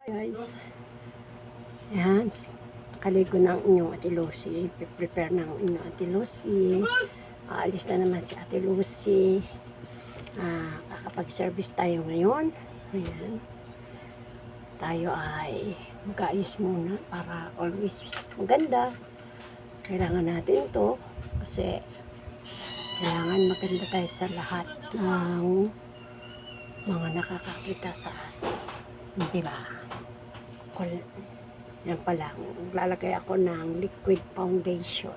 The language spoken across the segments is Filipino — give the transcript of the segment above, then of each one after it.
Guys, yan, nakaligo ng inyong Ate Lucy, prepare ng inyong Ate Lucy, aalis na naman si Ate Lucy, kakapag-service tayo ngayon, ayan, tayo ay mag-aayos muna para always maganda, kailangan natin to kasi kailangan maganda tayo sa lahat ng mga nakakakita sa atin, diba? Yan pa lang, maglalagay ako ng liquid foundation.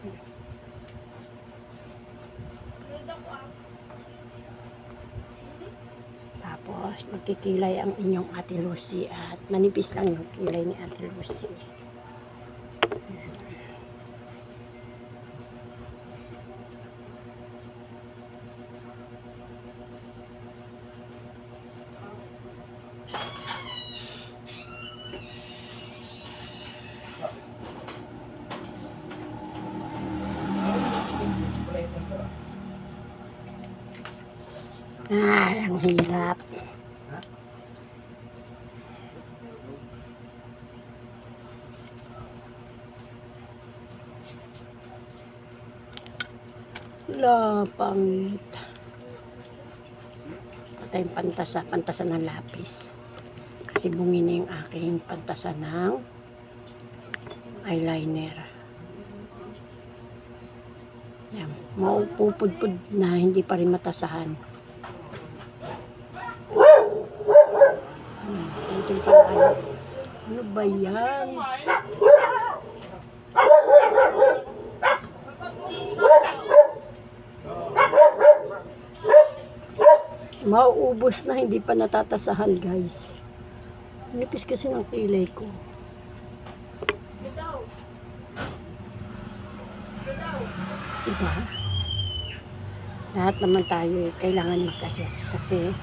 Tapos magkikilay ang inyong Ate Lucy at manipis lang yung kilay ni Ate Lucy. Ay, ang hirap. Wala, pangit. Patay yung pantasa ng lapis. Kasi bumini yung aking pantasa ng eyeliner. Yan, maupupudpud na hindi pa rin matasahan. Ano ba yan? Mauubos na hindi pa natatasahan, guys. Nipis kasi ng kilay ko. Diba? Lahat naman tayo kailangan magayos kasi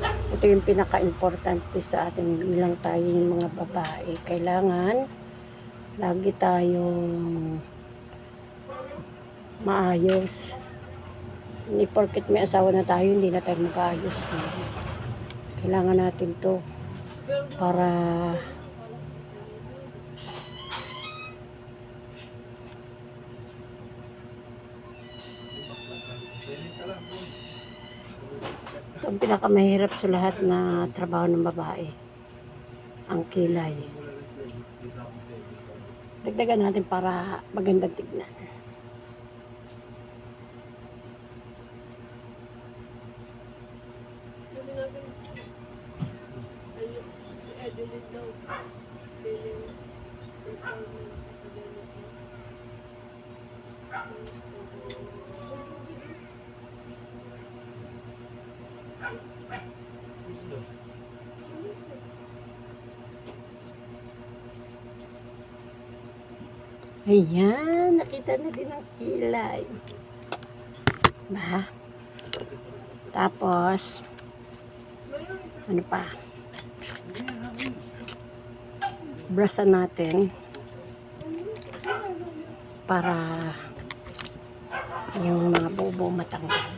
ito yung pinaka-importante sa atin bilang tayo yung mga babae. Kailangan lagi tayong maayos. Hindi porket may asawa na tayo, hindi na tayo mag-ayos. Kailangan natin to para ito ang pinakamahirap sa lahat na trabaho ng babae, ang kilay. Dagdagan natin para magandang tignan. Ayan, nakita na din ang kilay. Ba? Tapos, ano pa? Brush natin para yung mga bubo matanggal.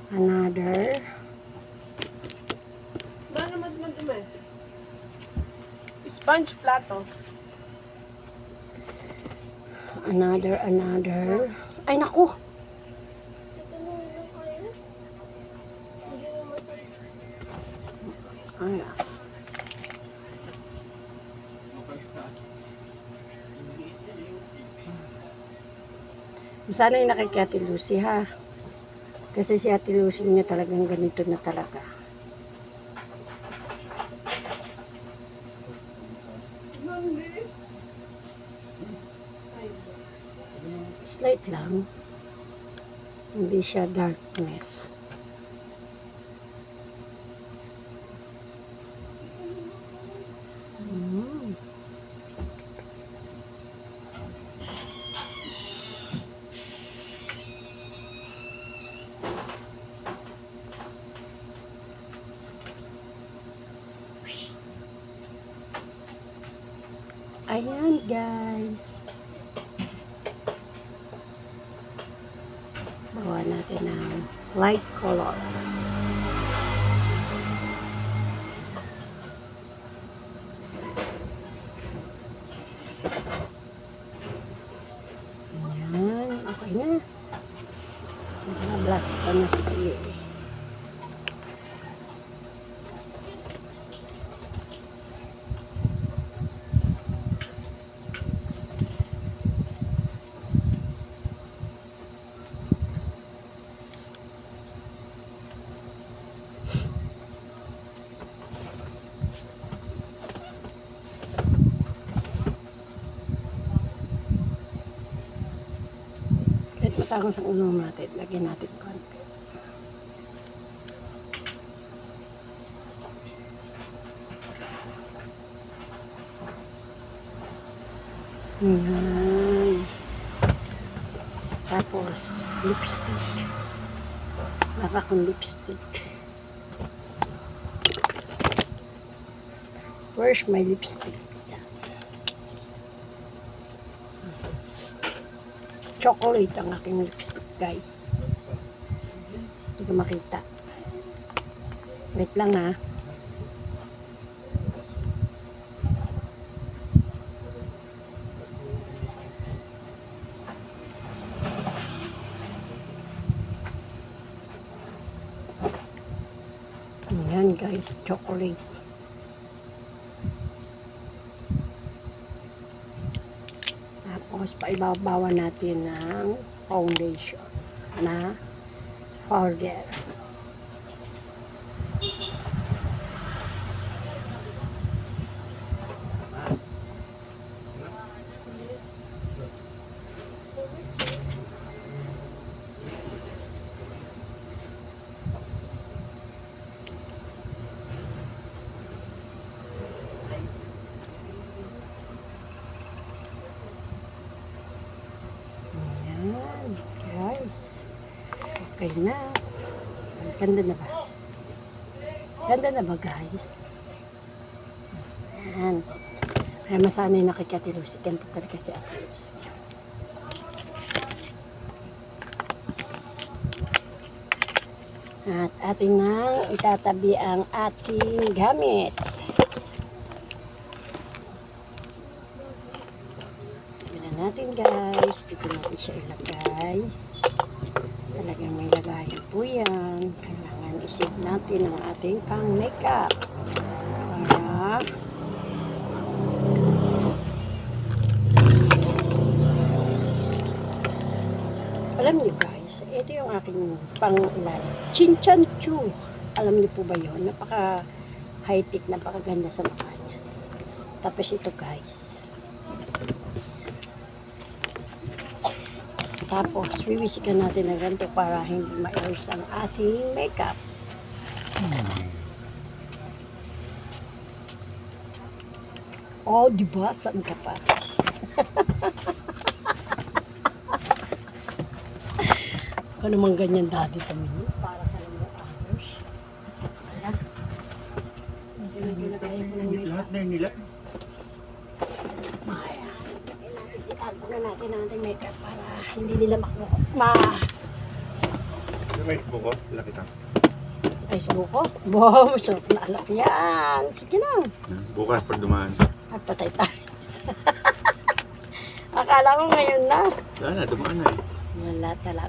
Another. Ano mas madumi? Sponge plato. Another. Ay, naku! Ay, Sana yung nakikita Ate Lucy ha. Kasi si Ate Lucy niya talagang ganito na talaga. Slight lang. Hindi siya darkness. Mm. Ayan guys. Bawa natin ng light color. Ayan. Okay na. Nablas pa na si kahit matangos ang ulo natin, lagyan natin konti. Ayan. Tapos, lipstick. Para kong lipstick. Where's my lipstick? Yan. Chocolate ang aking lipstick, guys. Hindi ko makita. Wait lang ha. Ayan guys, chocolate. Tapos paibabawan natin ng foundation na powder. Ayan, guys. Okay na. Ganda na ba? Ganda na ba, guys? Ayan. Ay, masanay na kay Ate Lucy. Ganito talaga si Ate Lucy. At ating nang itatabi ang ating gamit. Natin guys, dito natin siya ilagay. Talagang may lagayan po yan. Kailangan isip natin ang ating pang makeup para alam niyo guys, ito yung aking pang ilalim, Chinchanchu. Alam niyo po ba yun? Napaka high tech, napakaganda sa mukha niya. Tapos ito guys, tapos, wiwisikan natin ng ganito para hindi ma-erase ang ating makeup. Oh, diba? Saan ka pa? Ano naman ganyan dati tumingin? Para ka lang yung others. Wala. Nilagay mo ng makeup. Lahat na yun nila. Ayan. Itago na natin ang ating makeup para hindi nila Yung Facebook ko, laki ta. Facebook ko? Wow, masarap na alak yan. Sige lang. Bukas pag dumaan. At patay tayo. Akala ko ngayon na. Wala na, dumaan na eh. Wala talaga.